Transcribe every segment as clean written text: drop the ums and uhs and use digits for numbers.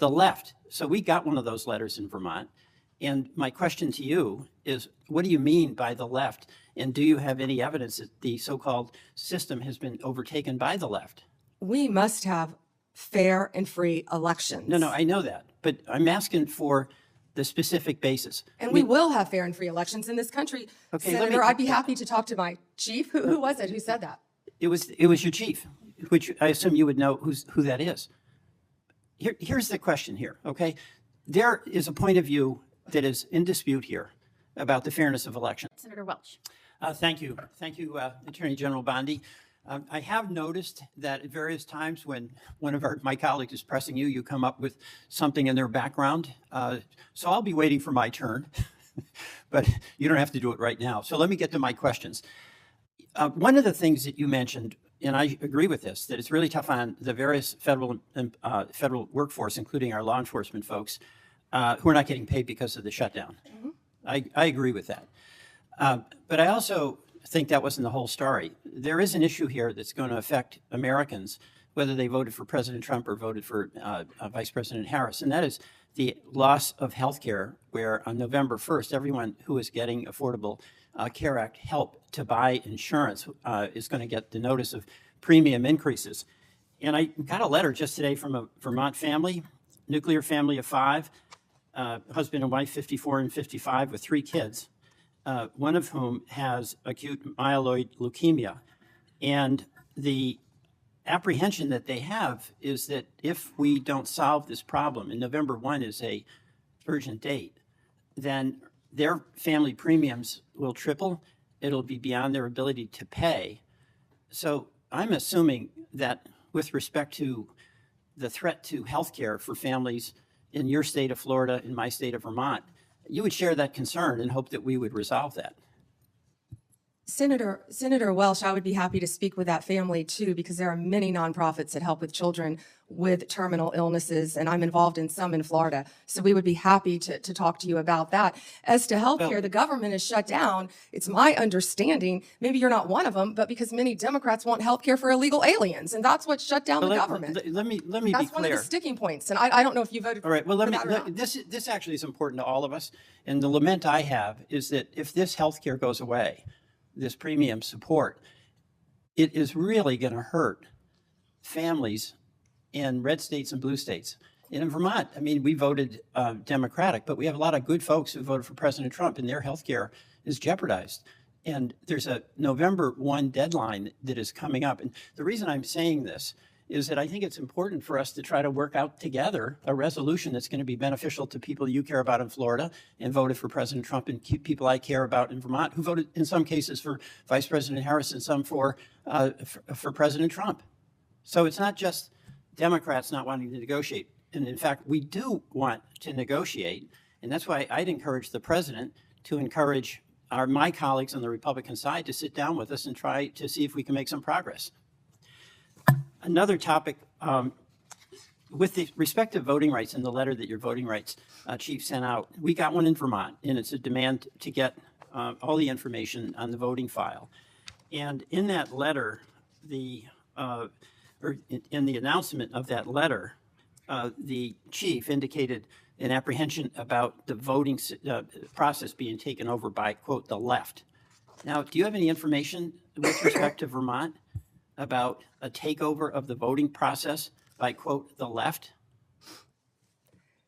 the left. So we got one of those letters in Vermont. And my question to you is, what do you mean by the left? And do you have any evidence that the so-called system has been overtaken by the left? We must have fair and free elections. No, I know that. But I'm asking for the specific basis. And we will have fair and free elections in this country. Okay, Senator, I'd be happy to talk to my chief. Who was it? Who said that? It was your chief, which I assume you would know who that is. Here's the question here, okay? There is a point of view that is in dispute here about the fairness of elections. Senator Welch. Thank you, Attorney General Bondi. I have noticed that at various times when one of my colleagues is pressing you, you come up with something in their background. So I'll be waiting for my turn, but you don't have to do it right now. So let me get to my questions. One of the things that you mentioned, and I agree with this, that it's really tough on the various federal workforce, including our law enforcement folks, who are not getting paid because of the shutdown. Mm-hmm. I agree with that. But I also think that wasn't the whole story. There is an issue here that's going to affect Americans, whether they voted for President Trump or voted for Vice President Harris, and that is the loss of health care, where on November 1st, everyone who is getting Affordable Care Act help to buy insurance is going to get the notice of premium increases. And I got a letter just today from a Vermont family, nuclear family of 5, husband and wife, 54 and 55, with 3 kids. One of whom has acute myeloid leukemia. And the apprehension that they have is that if we don't solve this problem, and November 1 is a urgent date, then their family premiums will triple. It'll be beyond their ability to pay. So I'm assuming that with respect to the threat to healthcare for families in your state of Florida, in my state of Vermont, you would share that concern and hope that we would resolve that. Senator Welch, I would be happy to speak with that family too, because there are many nonprofits that help with children with terminal illnesses, and I'm involved in some in Florida. So we would be happy to talk to you about that. As to healthcare, the government is shut down. It's my understanding, maybe you're not one of them, but because many Democrats want healthcare for illegal aliens, and that's what shut down the government. Let me that's be clear. That's one of the sticking points, and I don't know if you voted. All right. Well, for this actually is important to all of us, and the lament I have is that if this healthcare goes away, this premium support, it is really going to hurt families in red states and blue states. And in Vermont, I mean, we voted Democratic, but we have a lot of good folks who voted for President Trump, and their health care is jeopardized. And there's a November 1 deadline that is coming up. And the reason I'm saying this is that I think it's important for us to try to work out together a resolution that's going to be beneficial to people you care about in Florida and voted for President Trump, and people I care about in Vermont who voted in some cases for Vice President Harris and some for President Trump. So it's not just Democrats not wanting to negotiate. And in fact, we do want to negotiate. And that's why I'd encourage the president to encourage my colleagues on the Republican side to sit down with us and try to see if we can make some progress. Another topic, with the respect to voting rights and the letter that your voting rights chief sent out, we got one in Vermont, and it's a demand to get all the information on the voting file. And in that letter, or in the announcement of that letter, the chief indicated an apprehension about the voting process being taken over by, quote, the left. Now, do you have any information with respect to Vermont about a takeover of the voting process by, quote, the left?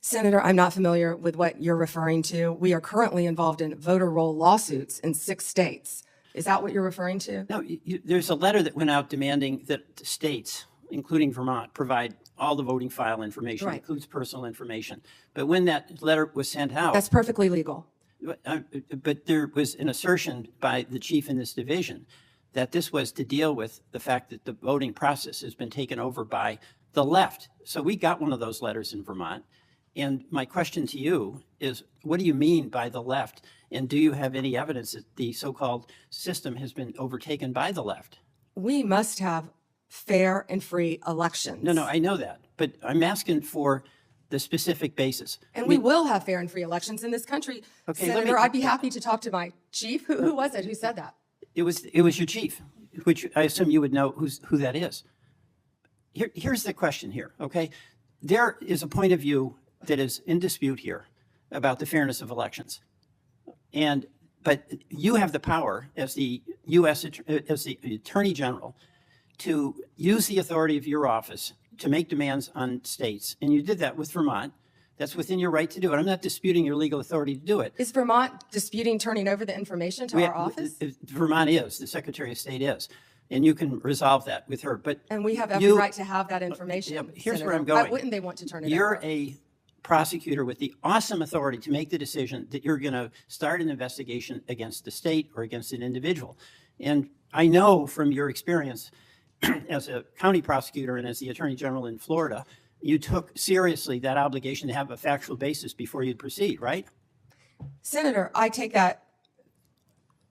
Senator, I'm not familiar with what you're referring to. We are currently involved in voter roll lawsuits in 6 states. Is that what you're referring to? No, there's a letter that went out demanding that states, including Vermont, provide all the voting file information, includes personal information. But when that letter was sent out— That's perfectly legal. But there was an assertion by the chief in this division that this was to deal with the fact that the voting process has been taken over by the left. So we got one of those letters in Vermont. And my question to you is, what do you mean by the left? And do you have any evidence that the so-called system has been overtaken by the left? We must have fair and free elections. No, I know that. But I'm asking for the specific basis. And we will have fair and free elections in this country. Okay, Senator, I'd be happy to talk to my chief. Who was it? Who said that? It was your chief, which I assume you would know who that is. Here's the question here, okay? there is a point of view that is in dispute here about the fairness of elections. But you have the power as the as the Attorney General to use the authority of your office to make demands on states. And you did that with Vermont. That's within your right to do it. I'm not disputing your legal authority to do it. Is Vermont disputing turning over the information to our office? Vermont is, the Secretary of State is. And you can resolve that with her. But And we have every right to have that information. Yeah, here's Senator. where I'm going. Why wouldn't they want to turn it You're over? a prosecutor with the awesome authority to make the decision that you're going to start an investigation against the state or against an individual. And I know from your experience as a county prosecutor and as the Attorney General in Florida, you took seriously that obligation to have a factual basis before you'd proceed, right? Senator, I take that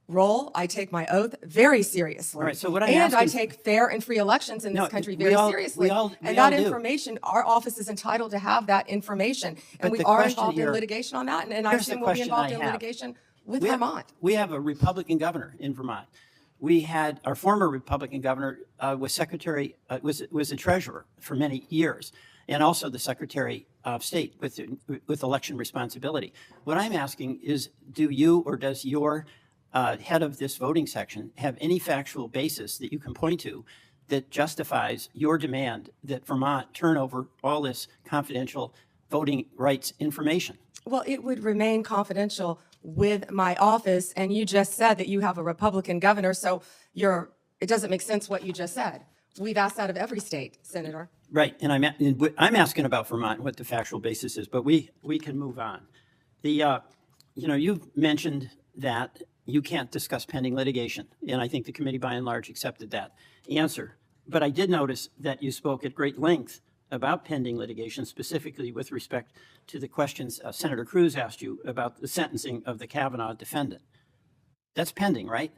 role, I take my oath very seriously. All right, so what I'm and I asking- take fair and free elections in this No, country we very all- seriously. we all and that do. information, our office is entitled to have that information. But And we the are question involved here- in litigation on that, and I here's the assume we'll be question involved I in have. litigation with We have- Vermont. We have a Republican governor in Vermont. We had our former Republican governor was secretary, was a treasurer for many years, and also the Secretary of State with election responsibility. What I'm asking is, do you or does your head of this voting section have any factual basis that you can point to that justifies your demand that Vermont turn over all this confidential voting rights information? Well, it would remain confidential with my office, and you just said that you have a Republican governor, so it doesn't make sense what you just said. We've asked that of every state, Senator. Right, and I'm asking about Vermont, what the factual basis is, but we can move on. You've mentioned that you can't discuss pending litigation, and I think the committee by and large accepted that answer. But I did notice that you spoke at great length about pending litigation, specifically with respect to the questions Senator Cruz asked you about the sentencing of the Kavanaugh defendant. That's pending, right?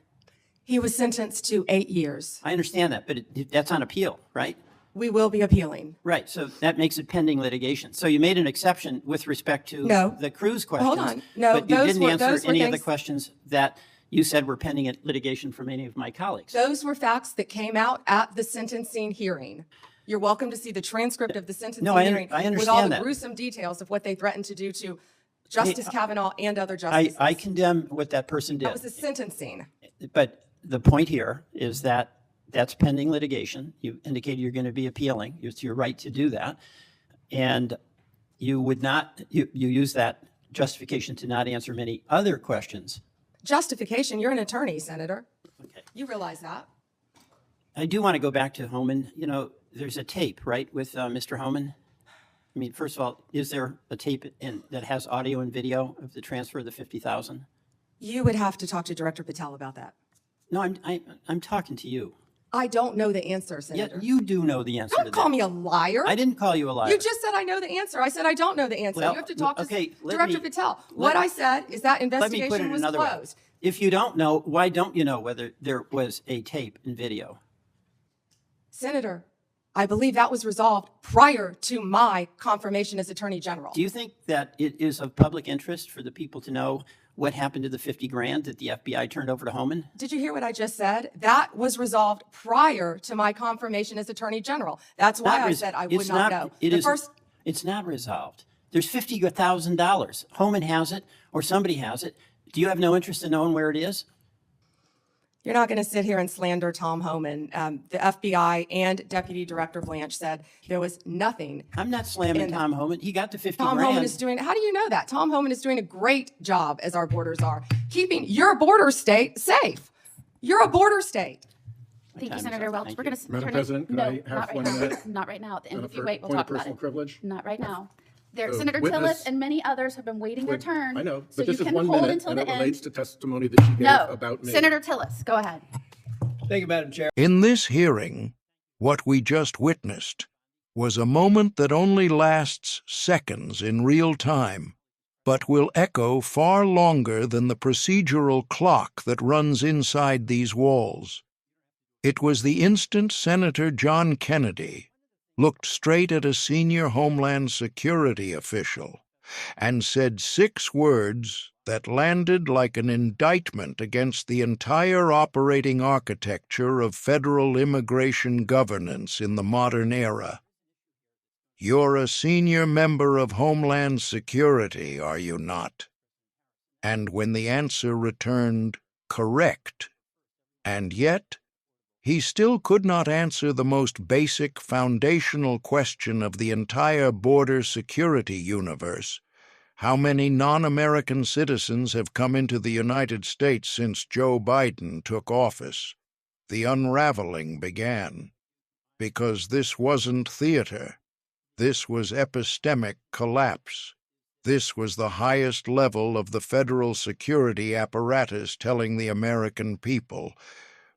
He was sentenced to 8 years. I understand that, but that's on appeal, right? We will be appealing. Right, so that makes it pending litigation. So you made an exception with respect to No. the Cruz questions. Hold on. No, but you those didn't were- answer those were any of the things- questions that you said were pending at litigation from any of my colleagues. Those were facts that came out at the sentencing hearing. You're welcome to see the transcript of the sentencing No, I hearing with all understand the that. gruesome details of what they threatened to do to Justice Kavanaugh and other I justices. condemn what that person That was did. the sentencing. But the point here is that that's pending litigation. You indicated you're going to be appealing. It's your right to do that. And you would not, you use that justification to not answer many other questions. Justification, you're an attorney, Senator. Okay. You realize that. I do want to go back to Homan. There's a tape, right, with Mr. Homan? I mean, first of all, is there a tape that has audio and video of the transfer of the $50,000? You would have to talk to Director Patel about that. No, I'm talking to you. I don't know the answer, Yeah, Senator. you do know the answer to Don't that. call me a liar. I didn't call you a liar. You just said I know the answer. I said I don't know the answer. Well, You have to talk to okay, let Director me- Patel. What I said is that Let me put investigation it was another way. closed. If you don't know, why don't you know whether there was a tape and video? Senator, I believe that was resolved prior to my confirmation as Attorney General. Do you think that it is of public interest for the people to know what happened to the $50,000 that the FBI turned over to Homan? Did you hear what I just said? That was resolved prior to my confirmation as Attorney General. That's why I said I would not know. It's not resolved. There's $50,000. Homan has it, or somebody has it. Do you have no interest in knowing where it is? You're not going to sit here and slander Tom Homan. The FBI and Deputy Director Blanche said there was nothing. I'm not slamming And Tom Homan. He got the $50,000. Tom Homan is doing, how do you know that? Tom Homan is doing a great job, as our borders are, keeping your border state safe. You're a border state. Thank time you, is Senator up. Welch. Thank We're you. going to Madam President, could I have 1 minute? Not right now. And if you For wait, we'll point of talk about personal it. privilege? Not right now. There, The Senator witness- Tillis and many others have been waiting their turn. I know, So but you this is can 1 hold minute, until and the it relates end. to testimony that she gave No, about me. Senator Tillis, go ahead. Thank you, Madam Chair. In this hearing, what we just witnessed was a moment that only lasts seconds in real time, but will echo far longer than the procedural clock that runs inside these walls. It was the instant Senator John Kennedy looked straight at a senior Homeland Security official and said 6 words that landed like an indictment against the entire operating architecture of federal immigration governance in the modern era. You're a senior member of Homeland Security, are you not? And when the answer returned correct, and yet he still could not answer the most basic foundational question of the entire border security universe. How many non-American citizens have come into the United States since Joe Biden took office? The unraveling began. Because this wasn't theater. This was epistemic collapse. This was the highest level of the federal security apparatus telling the American people,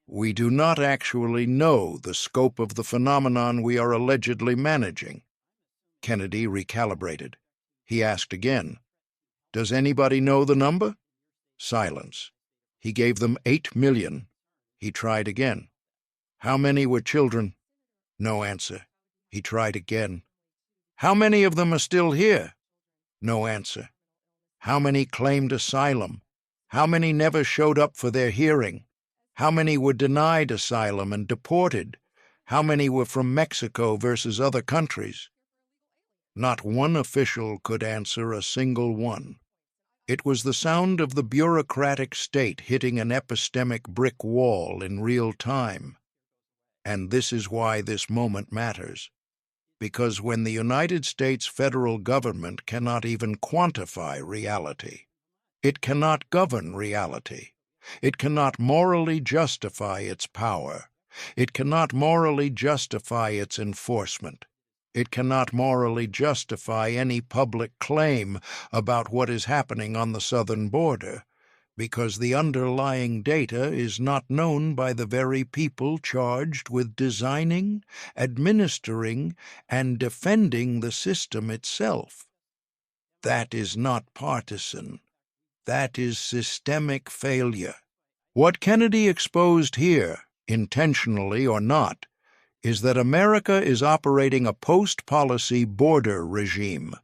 we do not actually know the scope of the phenomenon we are allegedly managing. Kennedy recalibrated. He asked again, does anybody know the number? Silence. He gave them 8 million. He tried again. How many were children? No answer. He tried again. How many of them are still here? No answer. How many claimed asylum? How many never showed up for their hearing? How many were denied asylum and deported? How many were from Mexico versus other countries? Not one official could answer a single one. It was the sound of the bureaucratic state hitting an epistemic brick wall in real time. And this is why this moment matters. Because when the United States federal government cannot even quantify reality, it cannot govern reality, it cannot morally justify its power, it cannot morally justify its enforcement, it cannot morally justify any public claim about what is happening on the southern border, because the underlying data is not known by the very people charged with designing, administering, and defending the system itself. That is not partisan. That is systemic failure. What Kennedy exposed here, intentionally or not, is that America is operating a post-policy border regime,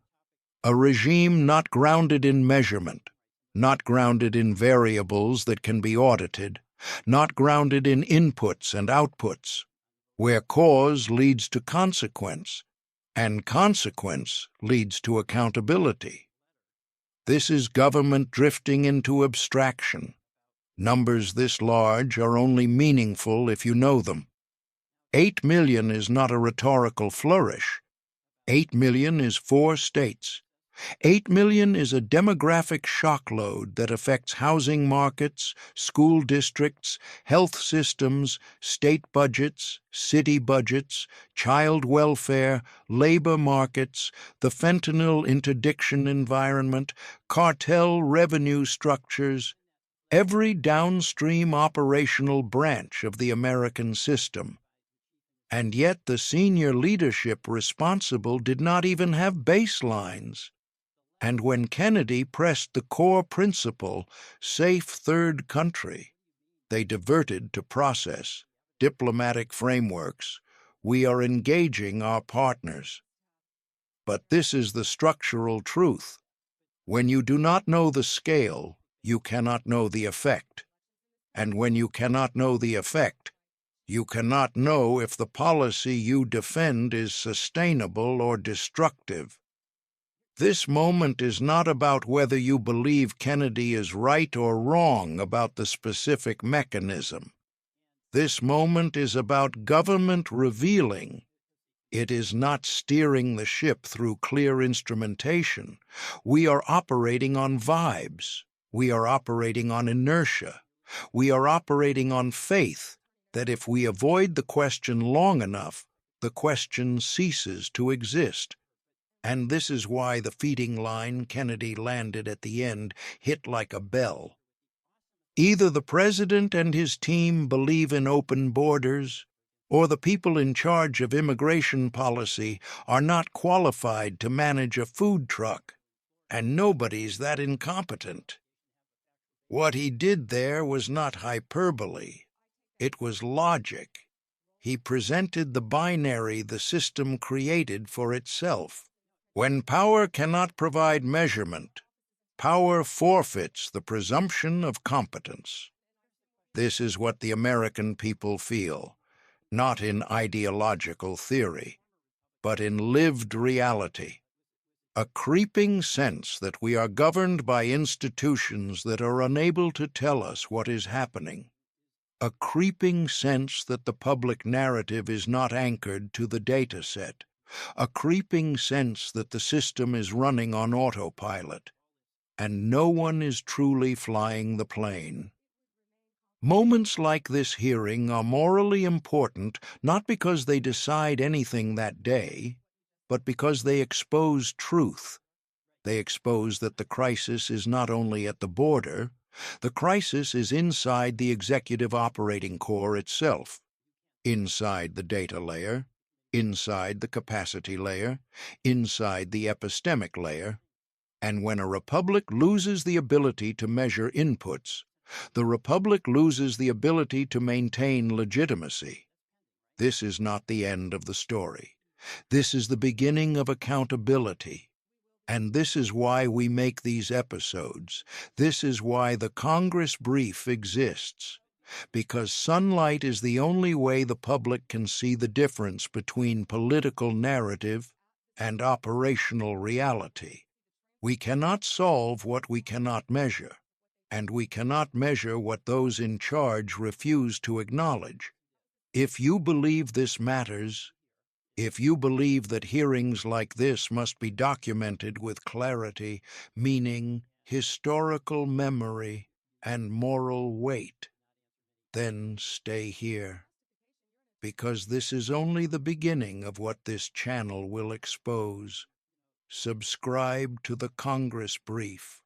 a regime not grounded in measurement, not grounded in variables that can be audited, not grounded in inputs and outputs, where cause leads to consequence, and consequence leads to accountability. This is government drifting into abstraction. Numbers this large are only meaningful if you know them. 8 million is not a rhetorical flourish. 8 million is 4 states. 8 million is a demographic shock load that affects housing markets, school districts, health systems, state budgets, city budgets, child welfare, labor markets, the fentanyl interdiction environment, cartel revenue structures, every downstream operational branch of the American system. And yet the senior leadership responsible did not even have baselines. And when Kennedy pressed the core principle, safe third country, they diverted to process, diplomatic frameworks. We are engaging our partners. But this is the structural truth. When you do not know the scale, you cannot know the effect. And when you cannot know the effect, you cannot know if the policy you defend is sustainable or destructive. This moment is not about whether you believe Kennedy is right or wrong about the specific mechanism. This moment is about government revealing. It is not steering the ship through clear instrumentation. We are operating on vibes. We are operating on inertia. We are operating on faith that if we avoid the question long enough, the question ceases to exist. And this is why the feeding line Kennedy landed at the end hit like a bell. Either the president and his team believe in open borders, or the people in charge of immigration policy are not qualified to manage a food truck, and nobody's that incompetent. What he did there was not hyperbole. It was logic. He presented the binary the system created for itself. When power cannot provide measurement, power forfeits the presumption of competence. This is what the American people feel, not in ideological theory, but in lived reality. A creeping sense that we are governed by institutions that are unable to tell us what is happening. A creeping sense that the public narrative is not anchored to the data set. A creeping sense that the system is running on autopilot, and no one is truly flying the plane. Moments like this hearing are morally important not because they decide anything that day, but because they expose truth. They expose that the crisis is not only at the border, the crisis is inside the executive operating core itself, inside the data layer, inside the capacity layer, inside the epistemic layer. And when a republic loses the ability to measure inputs, the republic loses the ability to maintain legitimacy. This is not the end of the story. This is the beginning of accountability. And this is why we make these episodes. This is why the Congress brief exists. Because sunlight is the only way the public can see the difference between political narrative and operational reality. We cannot solve what we cannot measure, and we cannot measure what those in charge refuse to acknowledge. If you believe this matters, if you believe that hearings like this must be documented with clarity, meaning, historical memory, and moral weight, then stay here. Because this is only the beginning of what this channel will expose. Subscribe to the Congress Brief.